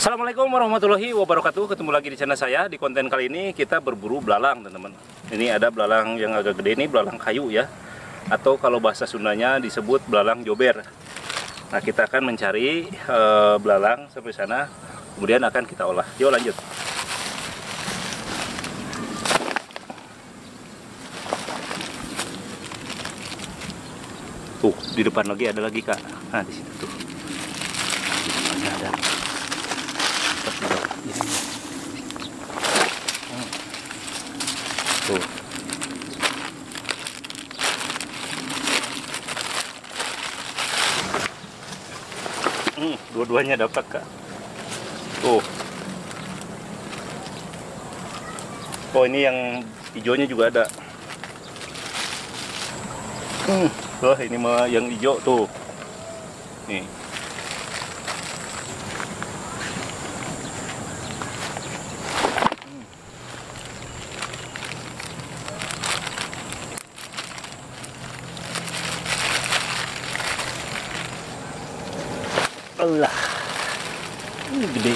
Assalamualaikum warahmatullahi wabarakatuh. Ketemu lagi di channel saya. Di konten kali ini kita berburu belalang, teman-teman. Ini ada belalang yang agak gede, ini belalang kayu ya, atau kalau bahasa Sundanya disebut belalang jober. Nah, kita akan mencari belalang sampai sana, kemudian akan kita olah. Yuk lanjut. Tuh, di depan lagi ada lagi, Kak. Nah, di situ tuh. Di depannya ada. Tuh. Dua-duanya dapat, Kak. Tuh. Oh, ini yang hijaunya juga ada. Tuh, ini mah yang hijau tuh. Nih. Allah, ini gede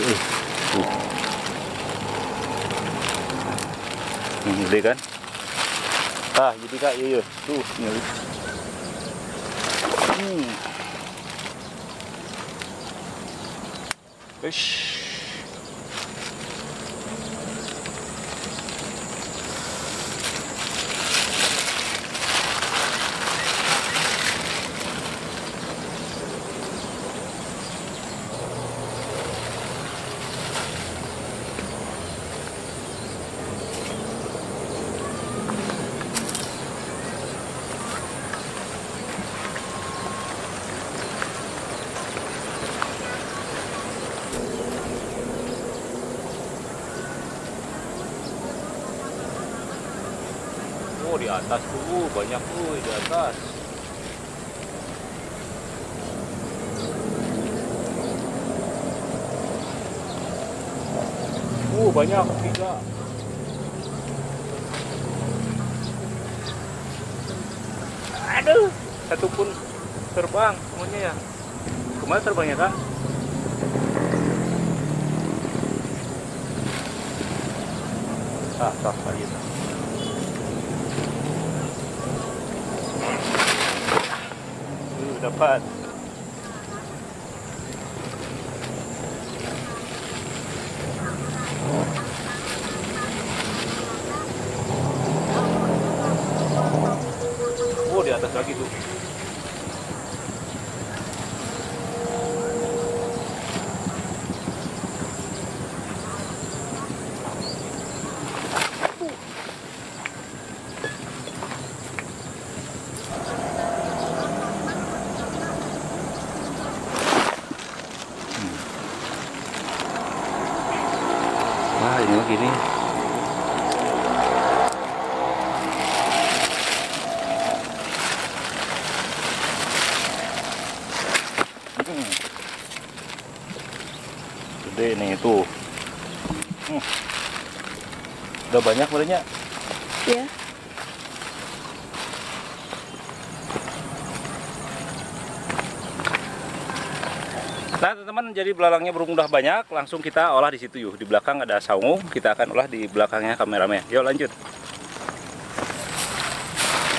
gede kan? Jadi Kak, iya tuh nyari. Oh, di atas tuh banyak tuh di atas. Banyak, 3. Aduh, satu pun terbang semuanya ya. Kemana terbangnya, Kak? Tadi. Dapat. Oh, di atas lagi tuh. Wah, ini lagi nih. Gede nih tuh. Udah banyak sebenarnya. Iya. Nah, teman-teman, jadi belalangnya berhubung udah banyak, langsung kita olah di situ yuk. Di belakang ada saung, kita akan olah di belakangnya kameramen. Yuk lanjut.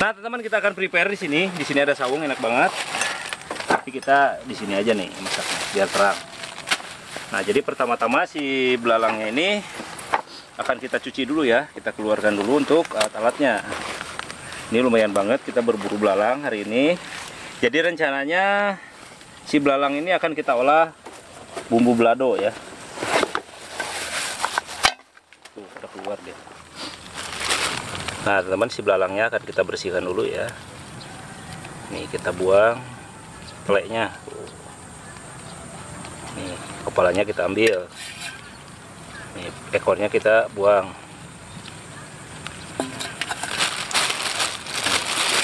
Nah, teman-teman, kita akan prepare di sini. Di sini ada saung, enak banget. Tapi kita di sini aja nih masaknya, biar terang. Nah, jadi pertama-tama si belalangnya ini akan kita cuci dulu ya. Kita keluarkan dulu untuk alat-alatnya. Ini lumayan banget kita berburu belalang hari ini. Jadi rencananya si belalang ini akan kita olah bumbu balado ya. Tuh, udah keluar deh. Nah, teman-teman, si belalangnya akan kita bersihkan dulu ya. Nih, kita buang teleknya. Nih, kepalanya kita ambil. Nih, ekornya kita buang.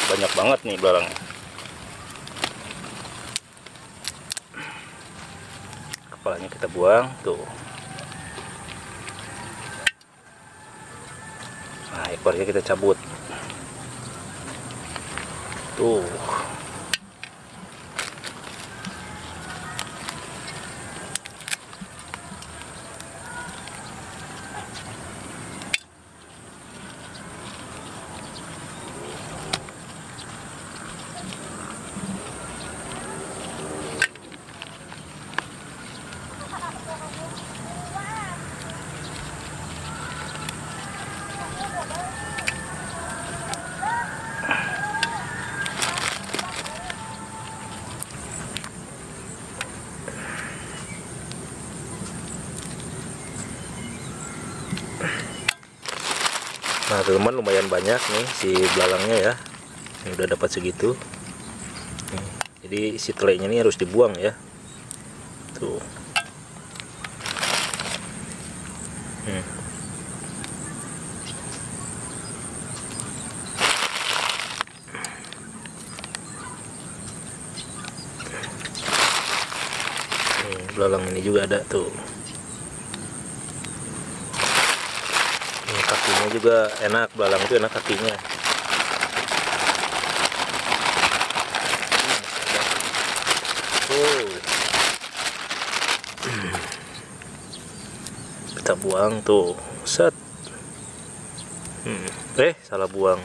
Banyak banget nih belalangnya. Kepalanya kita buang tuh. Nah, ekornya kita cabut tuh. teman-teman, lumayan banyak nih si belalangnya ya. Ini udah dapat segitu nih. Jadi si telainya ini harus dibuang ya, tuh. Belalang ini juga ada tuh. Ini kakinya juga enak, belalang itu enak kakinya. Kita buang tuh, set. Salah buang.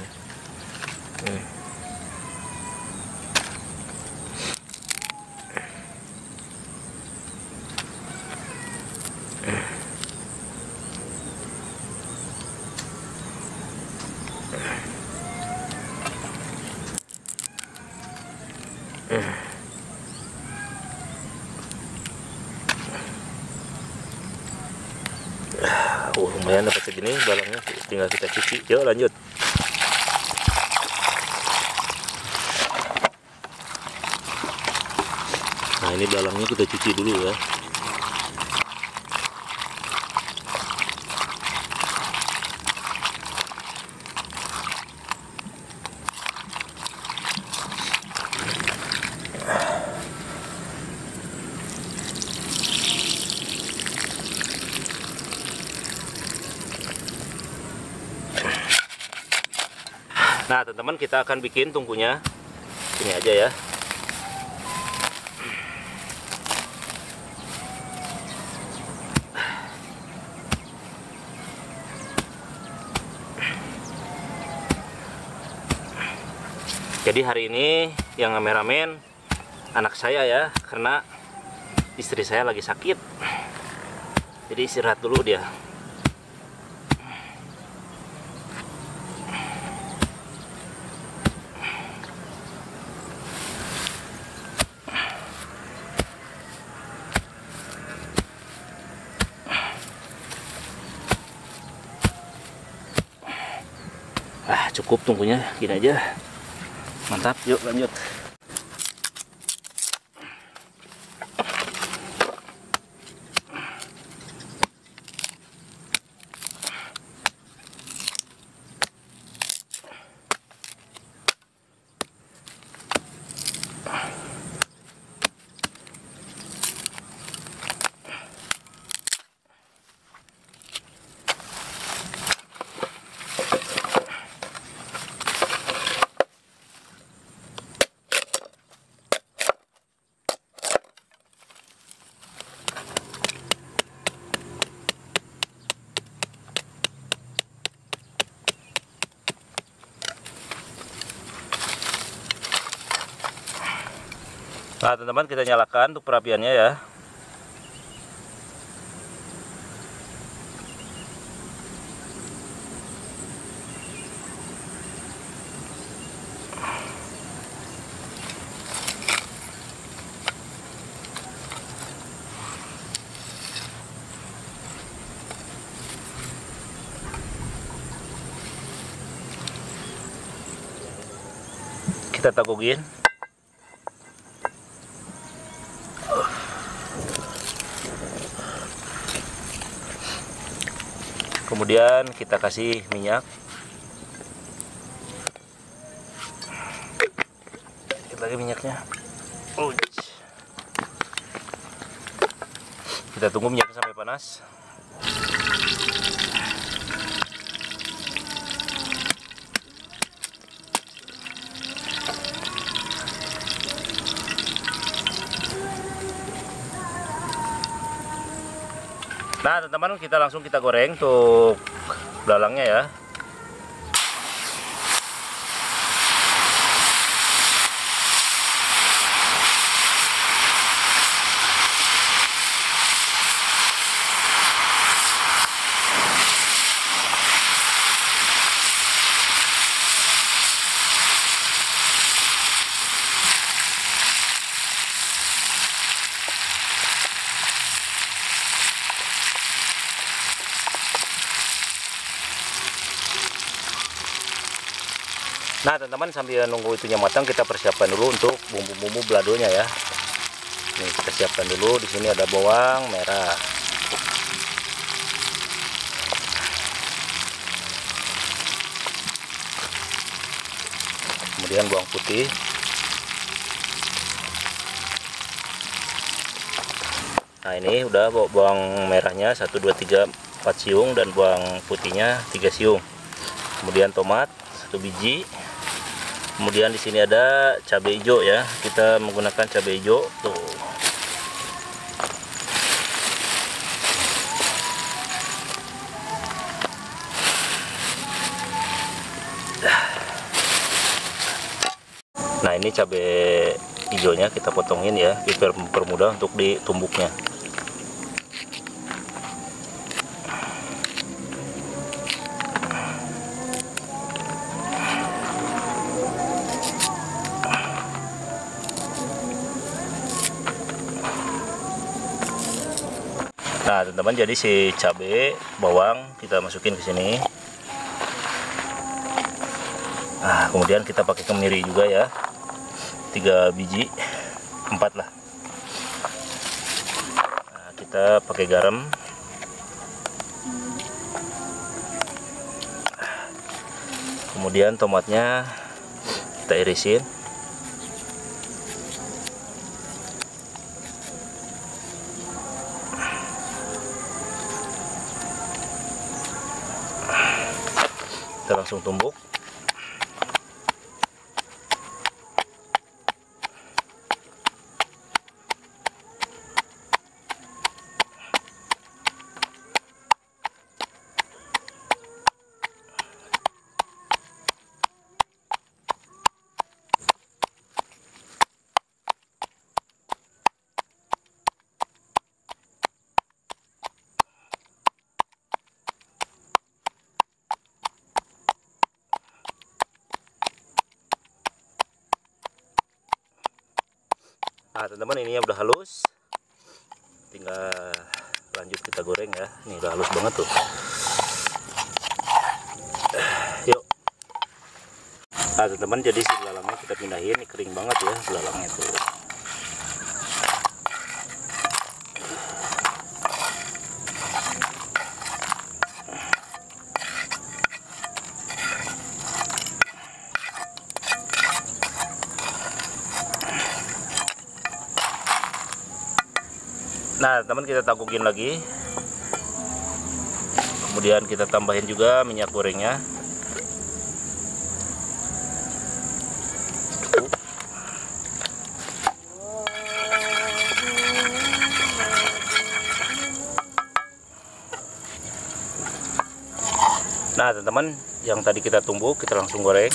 Lumayan dapat segini balangnya, tinggal kita cuci. Yuk lanjut. Nah ini balangnya kita cuci dulu ya. Nah teman-teman, kita akan bikin tungkunya ini aja ya. Jadi hari ini yang kameramen anak saya ya, karena istri saya lagi sakit. Jadi istirahat dulu dia. Cukup tungkunya gini aja. Mantap, yuk lanjut. Nah teman-teman, kita nyalakan untuk perapiannya ya. Kita takukin. Kemudian kita kasih minyak. Kita lagi minyaknya. Kita tunggu minyaknya sampai panas. Nah teman-teman, kita langsung kita goreng untuk belalangnya ya. Nah teman-teman, sambil nunggu itunya matang, kita persiapkan dulu untuk bumbu-bumbu baladonya ya. Nih kita siapkan dulu. Di sini ada bawang merah, kemudian bawang putih, nah ini udah bawang merahnya 1, 2, 3, 4 siung, dan bawang putihnya 3 siung. Kemudian tomat 1 biji. Kemudian di sini ada cabai hijau ya, kita menggunakan cabai hijau tuh. Nah ini cabai hijaunya kita potongin ya, biar mempermudah untuk ditumbuknya. Nah teman-teman, jadi si cabai bawang kita masukin ke sini. Nah kemudian kita pakai kemiri juga ya, 3 biji, 4 lah. Nah, kita pakai garam, kemudian tomatnya kita irisin. Kita langsung tumbuk. Nah teman-teman, ini udah halus, tinggal lanjut kita goreng ya. Ini udah halus banget tuh. Yuk. Nah teman-teman, jadi si belalangnya kita pindahin, ini kering banget ya belalangnya tuh. Nah teman, kita takukin lagi, kemudian kita tambahin juga minyak gorengnya. Nah teman-teman, yang tadi kita tumbuk kita langsung goreng.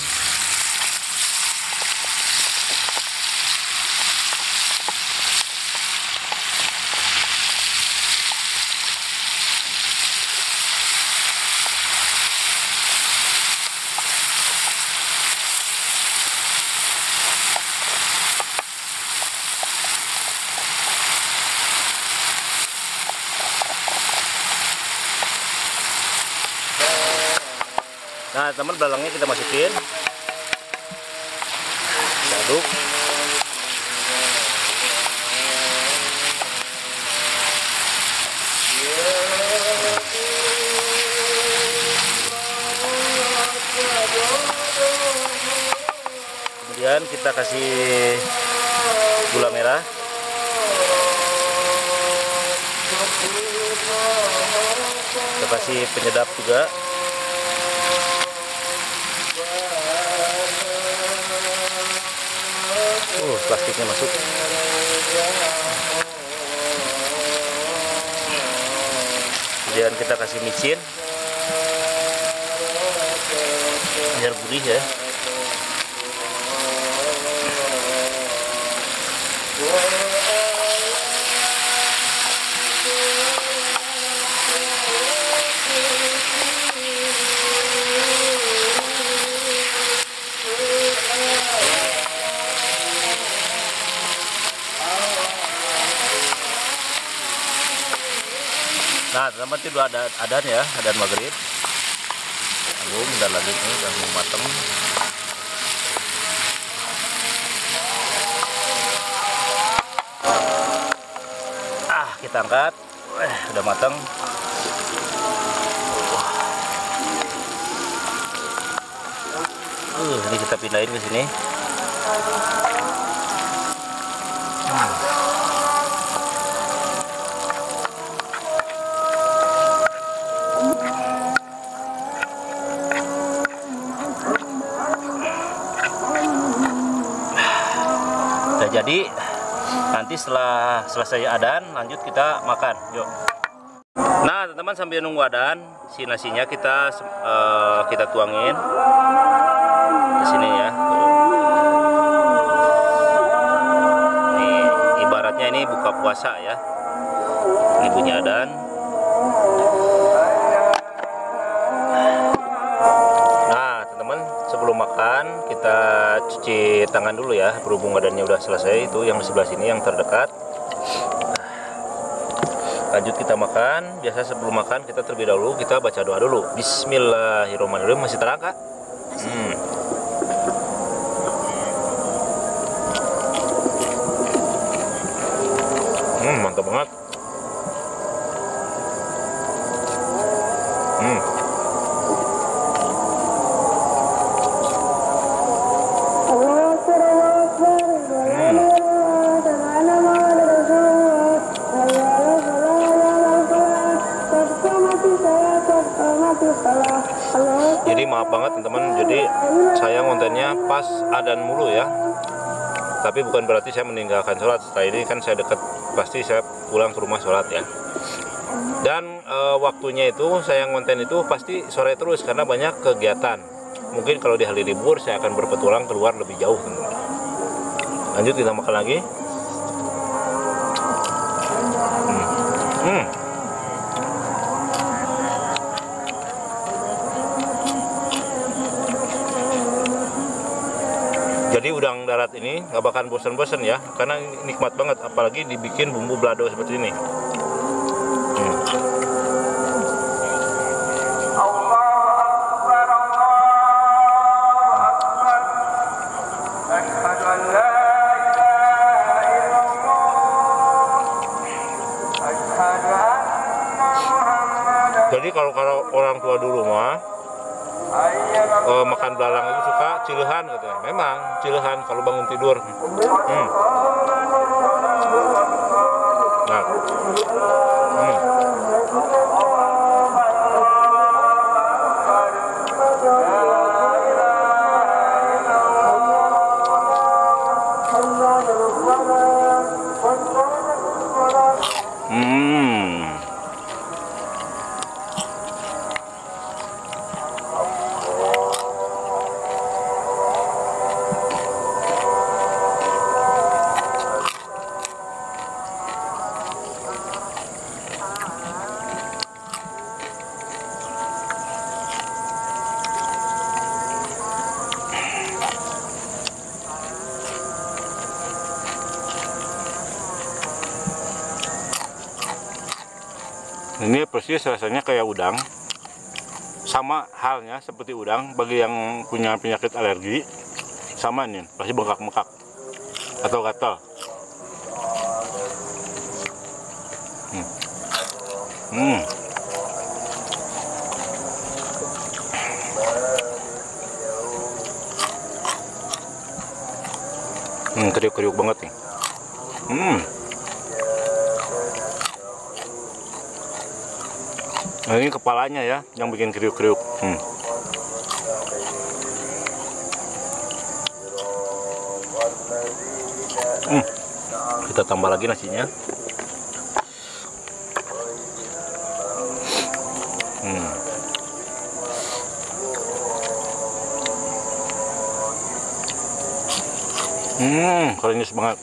Nah teman, belalangnya kita masukin, kita aduk. Kemudian kita kasih gula merah, kita kasih penyedap juga. Plastiknya masuk. Kemudian kita kasih micin biar gurih ya. Nah teman-teman, itu ada adan ya, adan maghrib. Bentar lagi nih udah mau mateng. kita angkat. Udah matang. Ini kita pindahin ke sini. Udah jadi. Nanti setelah selesai adan, lanjut kita makan. Yuk. Nah, teman-teman, sambil nunggu adan, si nasinya kita tuangin di sini ya. Nih, ibaratnya ini buka puasa ya. Ini bunyi adan. Nah, teman-teman, sebelum makan kita cuci tangan dulu ya. Berhubung adannya udah selesai, itu yang di sebelah sini yang terdekat. Lanjut kita makan. Biasa sebelum makan kita terlebih dahulu kita baca doa dulu. Bismillahirrahmanirrahim. Masih terang, Kak? Mantap banget. Jadi maaf banget teman-teman, jadi saya ngontennya pas adan mulu ya. Tapi bukan berarti saya meninggalkan sholat. Setelah ini kan saya dekat, pasti saya pulang ke rumah sholat ya. Dan waktunya itu saya ngonten itu pasti sore terus karena banyak kegiatan. Mungkin kalau di hari libur saya akan berpetualang keluar lebih jauh teman-teman. Lanjut kita makan lagi. Jadi udang darat ini nggak bakalan bosan-bosan ya, karena nikmat banget, apalagi dibikin bumbu balado seperti ini. Jadi kalau orang tua dulu mah makan belalang itu suka cilehan katanya. Memang cilehan kalau bangun tidur. Nah. Ini persis rasanya kayak udang. Sama halnya seperti udang bagi yang punya penyakit alergi. Sama nih, pasti bengkak-bengkak atau gatal. Kriuk-kriuk banget nih. Nah, ini kepalanya ya yang bikin kriuk-kriuk. Kita tambah lagi nasinya. Krenyes banget.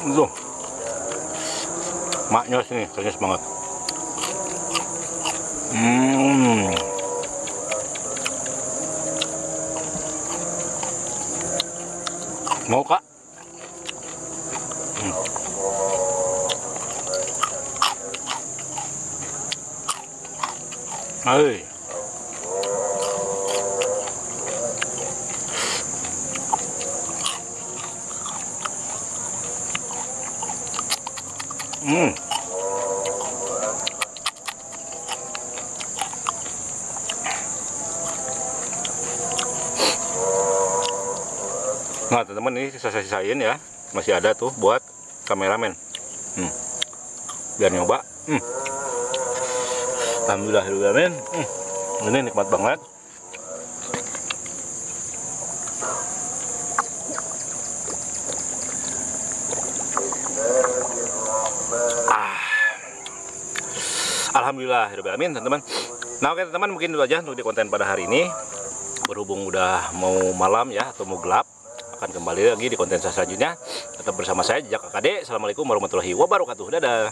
Tuh. Maknyos nih, kenyos banget. Mau Kak? Hai. Nah teman-teman, ini sisa-sisain ya, masih ada tuh buat kameramen. Biar nyoba. Alhamdulillahirrahmanirrahim. Ini nikmat banget. Alhamdulillahirrahmanirrahim teman-teman. Nah oke teman-teman, mungkin itu aja untuk di konten pada hari ini. Berhubung udah mau malam ya, atau mau gelap, akan kembali lagi di konten saya selanjutnya. Tetap bersama saya Jejak AKD. Assalamualaikum warahmatullahi wabarakatuh. Dadah.